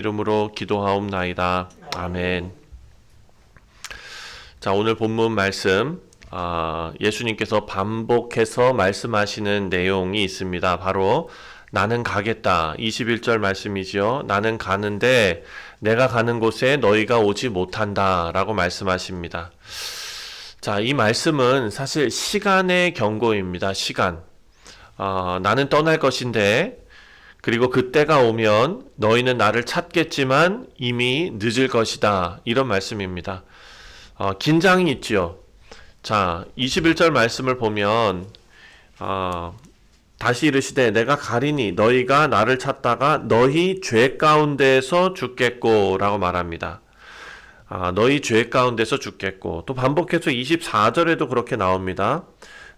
이름으로 기도하옵나이다. 아멘. 자, 오늘 본문 말씀 예수님께서 반복해서 말씀하시는 내용이 있습니다. 바로 나는 가겠다. 21절 말씀이죠. 나는 가는데 내가 가는 곳에 너희가 오지 못한다 라고 말씀하십니다. 자, 이 말씀은 사실 시간의 경고입니다. 시간. 나는 떠날 것인데 그리고 그때가 오면 너희는 나를 찾겠지만 이미 늦을 것이다. 이런 말씀입니다. 긴장이 있지요. 자, 21절 말씀을 보면 다시 이르시되 내가 가리니 너희가 나를 찾다가 너희 죄 가운데에서 죽겠고 라고 말합니다. 너희 죄 가운데서 죽겠고, 또 반복해서 24절에도 그렇게 나옵니다.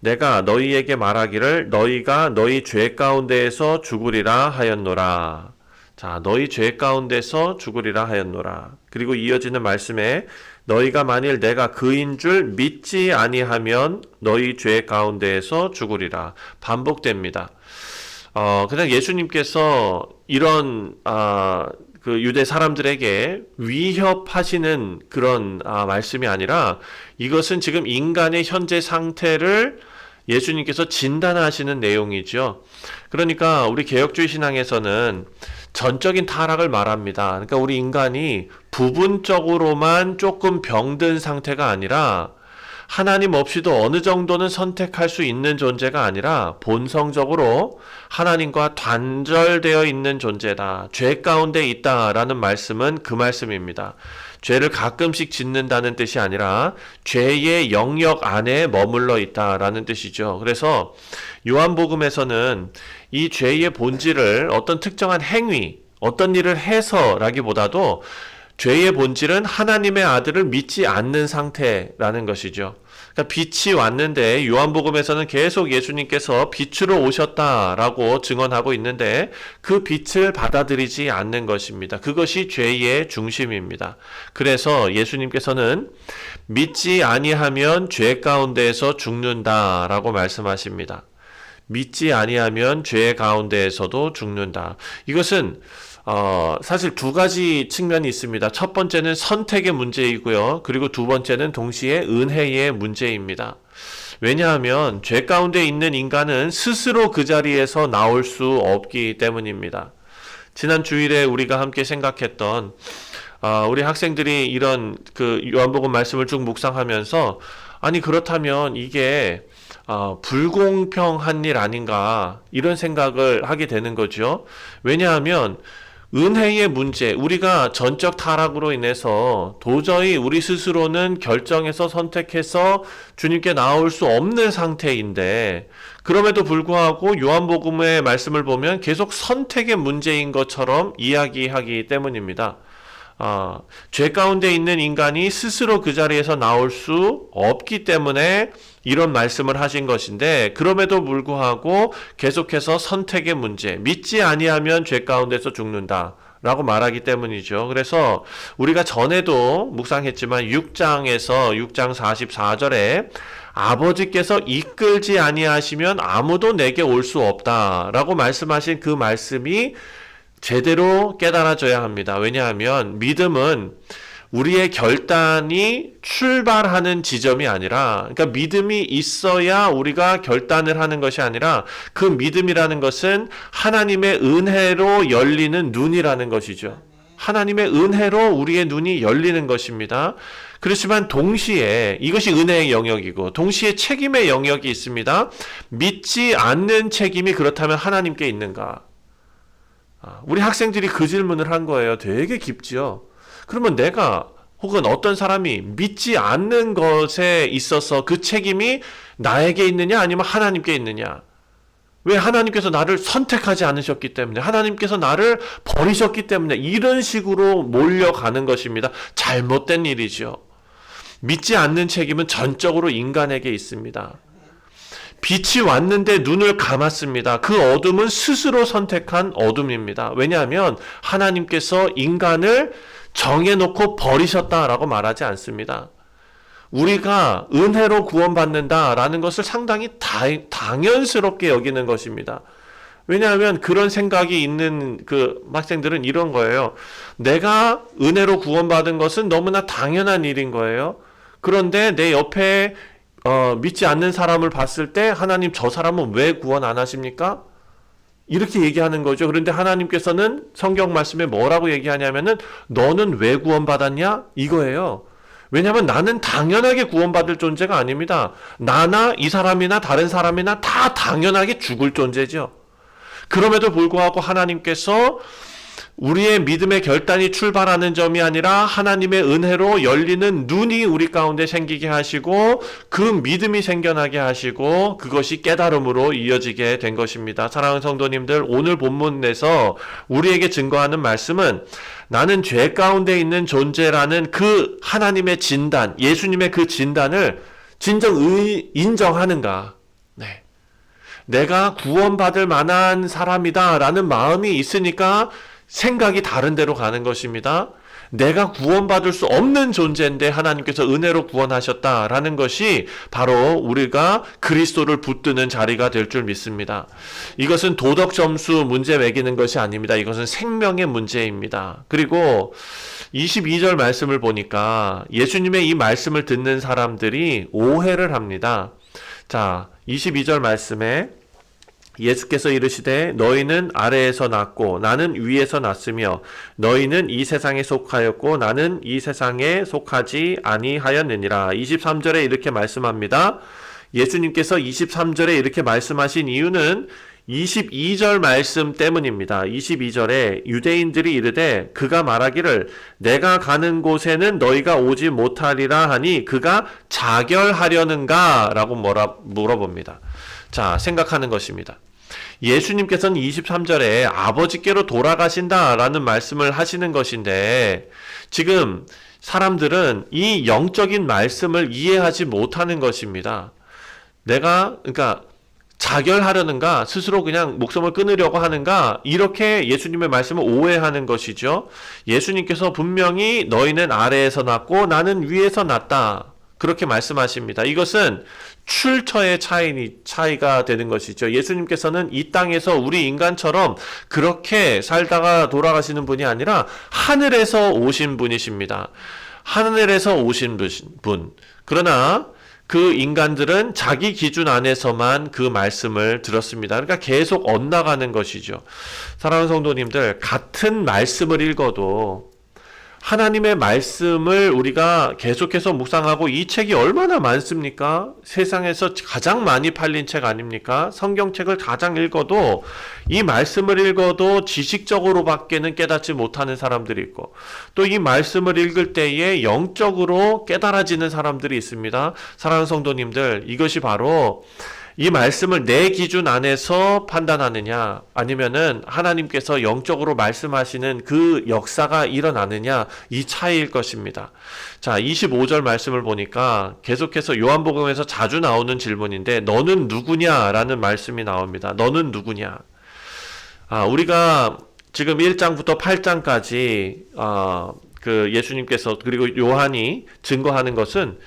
내가 너희에게 말하기를 너희가 너희 죄 가운데에서 죽으리라 하였노라. 자, 너희 죄 가운데서 죽으리라 하였노라. 그리고 이어지는 말씀에 너희가 만일 내가 그인 줄 믿지 아니하면 너희 죄 가운데에서 죽으리라. 반복됩니다. 그냥 예수님께서 이런 그 유대 사람들에게 위협하시는 그런 말씀이 아니라 이것은 지금 인간의 현재 상태를 예수님께서 진단하시는 내용이죠. 그러니까 우리 개혁주의 신앙에서는 전적인 타락을 말합니다. 그러니까 우리 인간이 부분적으로만 조금 병든 상태가 아니라 하나님 없이도 어느 정도는 선택할 수 있는 존재가 아니라 본성적으로 하나님과 단절되어 있는 존재다. 죄 가운데 있다라는 말씀은 그 말씀입니다. 죄를 가끔씩 짓는다는 뜻이 아니라 죄의 영역 안에 머물러 있다라는 뜻이죠. 그래서 요한복음에서는 이 죄의 본질을 어떤 특정한 행위, 어떤 일을 해서라기보다도 죄의 본질은 하나님의 아들을 믿지 않는 상태라는 것이죠. 그러니까 빛이 왔는데 요한복음에서는 계속 예수님께서 빛으로 오셨다라고 증언하고 있는데 그 빛을 받아들이지 않는 것입니다. 그것이 죄의 중심입니다. 그래서 예수님께서는 믿지 아니하면 죄 가운데에서 죽는다라고 말씀하십니다. 믿지 아니하면 죄 가운데에서도 죽는다. 이것은 사실 두 가지 측면이 있습니다. 첫 번째는 선택의 문제이고요. 그리고 두 번째는 동시에 은혜의 문제입니다. 왜냐하면 죄 가운데 있는 인간은 스스로 그 자리에서 나올 수 없기 때문입니다. 지난 주일에 우리가 함께 생각했던 우리 학생들이 이런 그 요한복음 말씀을 쭉 묵상하면서 아니 그렇다면 이게 불공평한 일 아닌가 이런 생각을 하게 되는 거죠. 왜냐하면 은혜의 문제, 우리가 전적 타락으로 인해서 도저히 우리 스스로는 결정해서 선택해서 주님께 나올 수 없는 상태인데 그럼에도 불구하고 요한복음의 말씀을 보면 계속 선택의 문제인 것처럼 이야기하기 때문입니다. 죄 가운데 있는 인간이 스스로 그 자리에서 나올 수 없기 때문에 이런 말씀을 하신 것인데 그럼에도 불구하고 계속해서 선택의 문제, 믿지 아니하면 죄 가운데서 죽는다 라고 말하기 때문이죠. 그래서 우리가 전에도 묵상했지만 6장 44절에 아버지께서 이끌지 아니하시면 아무도 내게 올 수 없다 라고 말씀하신 그 말씀이 제대로 깨달아져야 합니다. 왜냐하면 믿음은 우리의 결단이 출발하는 지점이 아니라, 그러니까 믿음이 있어야 우리가 결단을 하는 것이 아니라 그 믿음이라는 것은 하나님의 은혜로 열리는 눈이라는 것이죠. 하나님의 은혜로 우리의 눈이 열리는 것입니다. 그렇지만 동시에 이것이 은혜의 영역이고 동시에 책임의 영역이 있습니다. 믿지 않는 책임이 그렇다면 하나님께 있는가? 우리 학생들이 그 질문을 한 거예요. 되게 깊지요. 그러면 내가 혹은 어떤 사람이 믿지 않는 것에 있어서 그 책임이 나에게 있느냐 아니면 하나님께 있느냐? 왜 하나님께서 나를 선택하지 않으셨기 때문에 하나님께서 나를 버리셨기 때문에 이런 식으로 몰려가는 것입니다. 잘못된 일이죠. 믿지 않는 책임은 전적으로 인간에게 있습니다. 빛이 왔는데 눈을 감았습니다. 그 어둠은 스스로 선택한 어둠입니다. 왜냐하면 하나님께서 인간을 정해놓고 버리셨다라고 말하지 않습니다. 우리가 은혜로 구원받는다라는 것을 상당히 당연스럽게 여기는 것입니다. 왜냐하면 그런 생각이 있는 그 학생들은 이런 거예요. 내가 은혜로 구원받은 것은 너무나 당연한 일인 거예요. 그런데 내 옆에 믿지 않는 사람을 봤을 때 하나님 저 사람은 왜 구원 안 하십니까? 이렇게 얘기하는 거죠. 그런데 하나님께서는 성경 말씀에 뭐라고 얘기하냐면은 너는 왜 구원받았냐? 이거예요. 왜냐하면 나는 당연하게 구원받을 존재가 아닙니다. 나나 이 사람이나 다른 사람이나 다 당연하게 죽을 존재죠. 그럼에도 불구하고 하나님께서 우리의 믿음의 결단이 출발하는 점이 아니라 하나님의 은혜로 열리는 눈이 우리 가운데 생기게 하시고 그 믿음이 생겨나게 하시고 그것이 깨달음으로 이어지게 된 것입니다. 사랑하는 성도님들, 오늘 본문에서 우리에게 증거하는 말씀은 나는 죄 가운데 있는 존재라는 그 하나님의 진단, 예수님의 그 진단을 진정 인정하는가? 네. 내가 구원받을 만한 사람이다라는 마음이 있으니까 생각이 다른 데로 가는 것입니다. 내가 구원받을 수 없는 존재인데 하나님께서 은혜로 구원하셨다라는 것이 바로 우리가 그리스도를 붙드는 자리가 될 줄 믿습니다. 이것은 도덕 점수 문제 매기는 것이 아닙니다. 이것은 생명의 문제입니다. 그리고 22절 말씀을 보니까 예수님의 이 말씀을 듣는 사람들이 오해를 합니다. 자, 22절 말씀에 예수께서 이르시되 너희는 아래에서 났고 나는 위에서 났으며 너희는 이 세상에 속하였고 나는 이 세상에 속하지 아니하였느니라. 23절에 이렇게 말씀합니다. 예수님께서 23절에 이렇게 말씀하신 이유는 22절 말씀 때문입니다. 22절에 유대인들이 이르되 그가 말하기를 내가 가는 곳에는 너희가 오지 못하리라 하니 그가 자결하려는가? 라고 물어봅니다. 자, 생각하는 것입니다. 예수님께서는 23절에 아버지께로 돌아가신다라는 말씀을 하시는 것인데 지금 사람들은 이 영적인 말씀을 이해하지 못하는 것입니다. 그러니까 자결하려는가, 스스로 그냥 목숨을 끊으려고 하는가, 이렇게 예수님의 말씀을 오해하는 것이죠. 예수님께서 분명히 너희는 아래에서 났고 나는 위에서 났다. 그렇게 말씀하십니다. 이것은 출처의 차이가 되는 것이죠. 예수님께서는 이 땅에서 우리 인간처럼 그렇게 살다가 돌아가시는 분이 아니라 하늘에서 오신 분이십니다. 하늘에서 오신 분. 그러나 그 인간들은 자기 기준 안에서만 그 말씀을 들었습니다. 그러니까 계속 엇나가는 것이죠. 사랑하는 성도님들, 같은 말씀을 읽어도 하나님의 말씀을 우리가 계속해서 묵상하고 이 책이 얼마나 많습니까? 세상에서 가장 많이 팔린 책 아닙니까? 성경책을 가장 읽어도 이 말씀을 읽어도 지식적으로밖에는 깨닫지 못하는 사람들이 있고 또 이 말씀을 읽을 때에 영적으로 깨달아지는 사람들이 있습니다. 사랑하는 성도님들, 이것이 바로 이 말씀을 내 기준 안에서 판단하느냐 아니면은 하나님께서 영적으로 말씀하시는 그 역사가 일어나느냐 이 차이일 것입니다. 자, 25절 말씀을 보니까 계속해서 요한복음에서 자주 나오는 질문인데 너는 누구냐라는 말씀이 나옵니다. 너는 누구냐? 우리가 지금 1장부터 8장까지 그 예수님께서 그리고 요한이 증거하는 것은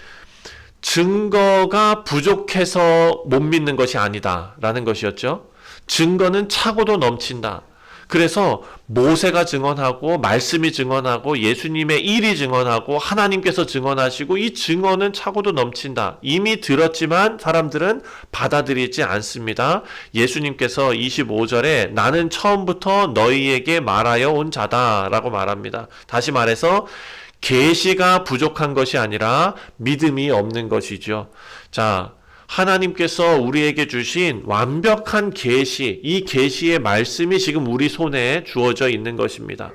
증거가 부족해서 못 믿는 것이 아니다 라는 것이었죠. 증거는 차고도 넘친다. 그래서 모세가 증언하고 말씀이 증언하고 예수님의 일이 증언하고 하나님께서 증언하시고 이 증언은 차고도 넘친다. 이미 들었지만 사람들은 받아들이지 않습니다. 예수님께서 25절에 나는 처음부터 너희에게 말하여 온 자다 라고 말합니다. 다시 말해서 계시가 부족한 것이 아니라 믿음이 없는 것이죠. 자, 하나님께서 우리에게 주신 완벽한 계시, 이 계시의 말씀이 지금 우리 손에 주어져 있는 것입니다.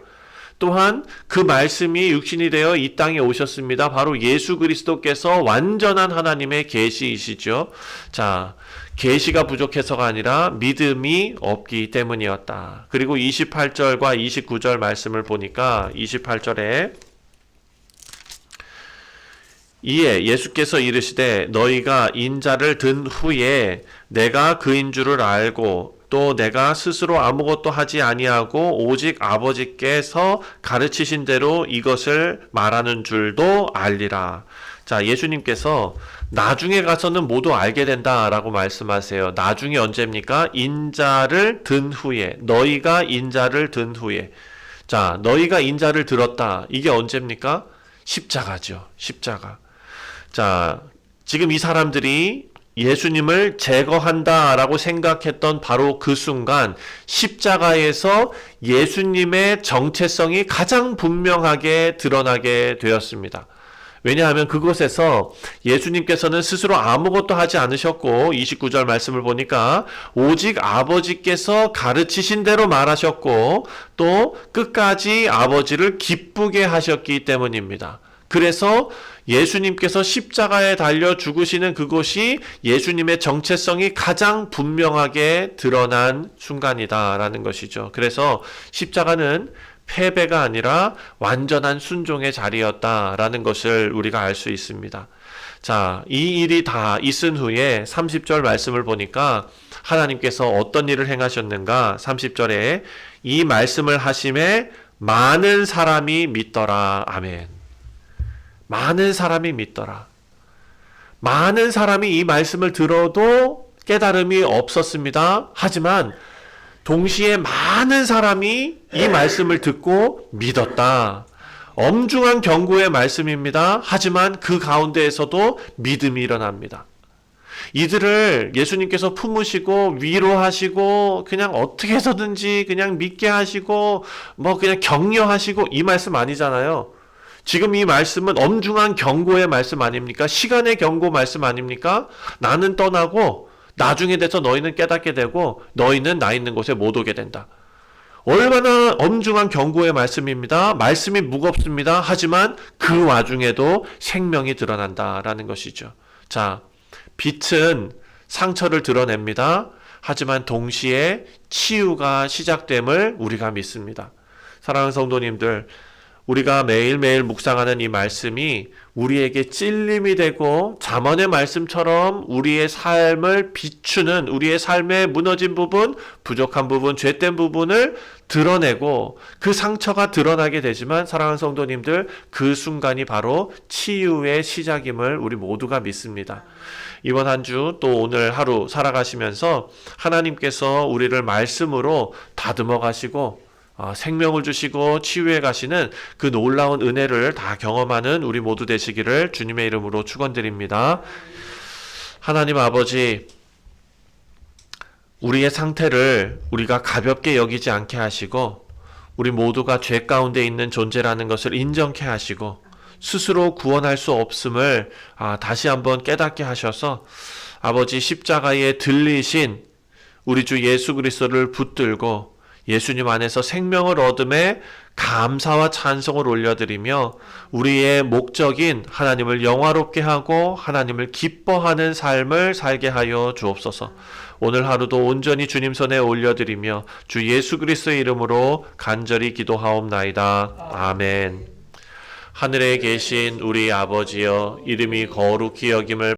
또한 그 말씀이 육신이 되어 이 땅에 오셨습니다. 바로 예수 그리스도께서 완전한 하나님의 계시이시죠. 자, 계시가 부족해서가 아니라 믿음이 없기 때문이었다. 그리고 28절과 29절 말씀을 보니까 28절에 이에 예수께서 이르시되 너희가 인자를 든 후에 내가 그인 줄을 알고 또 내가 스스로 아무것도 하지 아니하고 오직 아버지께서 가르치신 대로 이것을 말하는 줄도 알리라. 자, 예수님께서 나중에 가서는 모두 알게 된다라고 말씀하세요. 나중에 언제입니까? 인자를 든 후에, 너희가 인자를 든 후에. 자, 너희가 인자를 들었다. 이게 언제입니까? 십자가죠. 십자가. 자, 지금 이 사람들이 예수님을 제거한다라고 생각했던 바로 그 순간 십자가에서 예수님의 정체성이 가장 분명하게 드러나게 되었습니다. 왜냐하면 그곳에서 예수님께서는 스스로 아무것도 하지 않으셨고 29절 말씀을 보니까 오직 아버지께서 가르치신 대로 말하셨고 또 끝까지 아버지를 기쁘게 하셨기 때문입니다. 그래서 예수님께서 십자가에 달려 죽으시는 그곳이 예수님의 정체성이 가장 분명하게 드러난 순간이다라는 것이죠. 그래서 십자가는 패배가 아니라 완전한 순종의 자리였다라는 것을 우리가 알 수 있습니다. 자, 이 일이 다 있은 후에 30절 말씀을 보니까 하나님께서 어떤 일을 행하셨는가? 30절에 이 말씀을 하심에 많은 사람이 믿더라. 아멘. 많은 사람이 믿더라. 많은 사람이 이 말씀을 들어도 깨달음이 없었습니다. 하지만 동시에 많은 사람이 이 말씀을 듣고 믿었다. 엄중한 경고의 말씀입니다. 하지만 그 가운데에서도 믿음이 일어납니다. 이들을 예수님께서 품으시고 위로하시고 그냥 어떻게 해서든지 그냥 믿게 하시고 뭐 그냥 격려하시고 이 말씀 아니잖아요. 지금 이 말씀은 엄중한 경고의 말씀 아닙니까? 시간의 경고 말씀 아닙니까? 나는 떠나고 나중에 돼서 너희는 깨닫게 되고 너희는 나 있는 곳에 못 오게 된다. 얼마나 엄중한 경고의 말씀입니다. 말씀이 무겁습니다. 하지만 그 와중에도 생명이 드러난다라는 것이죠. 자, 빛은 상처를 드러냅니다. 하지만 동시에 치유가 시작됨을 우리가 믿습니다. 사랑하는 성도님들, 우리가 매일매일 묵상하는 이 말씀이 우리에게 찔림이 되고 잠언의 말씀처럼 우리의 삶을 비추는, 우리의 삶의 무너진 부분, 부족한 부분, 죄된 부분을 드러내고 그 상처가 드러나게 되지만 사랑하는 성도님들, 그 순간이 바로 치유의 시작임을 우리 모두가 믿습니다. 이번 한 주 또 오늘 하루 살아가시면서 하나님께서 우리를 말씀으로 다듬어 가시고 생명을 주시고 치유해 가시는 그 놀라운 은혜를 다 경험하는 우리 모두 되시기를 주님의 이름으로 축원드립니다. 하나님 아버지, 우리의 상태를 우리가 가볍게 여기지 않게 하시고 우리 모두가 죄 가운데 있는 존재라는 것을 인정케 하시고 스스로 구원할 수 없음을 다시 한번 깨닫게 하셔서 아버지 십자가에 들리신 우리 주 예수 그리스도를 붙들고 예수님 안에서 생명을 얻음에 감사와 찬송을 올려드리며 우리의 목적인 하나님을 영화롭게 하고 하나님을 기뻐하는 삶을 살게 하여 주옵소서. 오늘 하루도 온전히 주님 손에 올려드리며 주 예수 그리스도의 이름으로 간절히 기도하옵나이다. 아멘. 하늘에 계신 우리 아버지여, 이름이 거룩히 여김을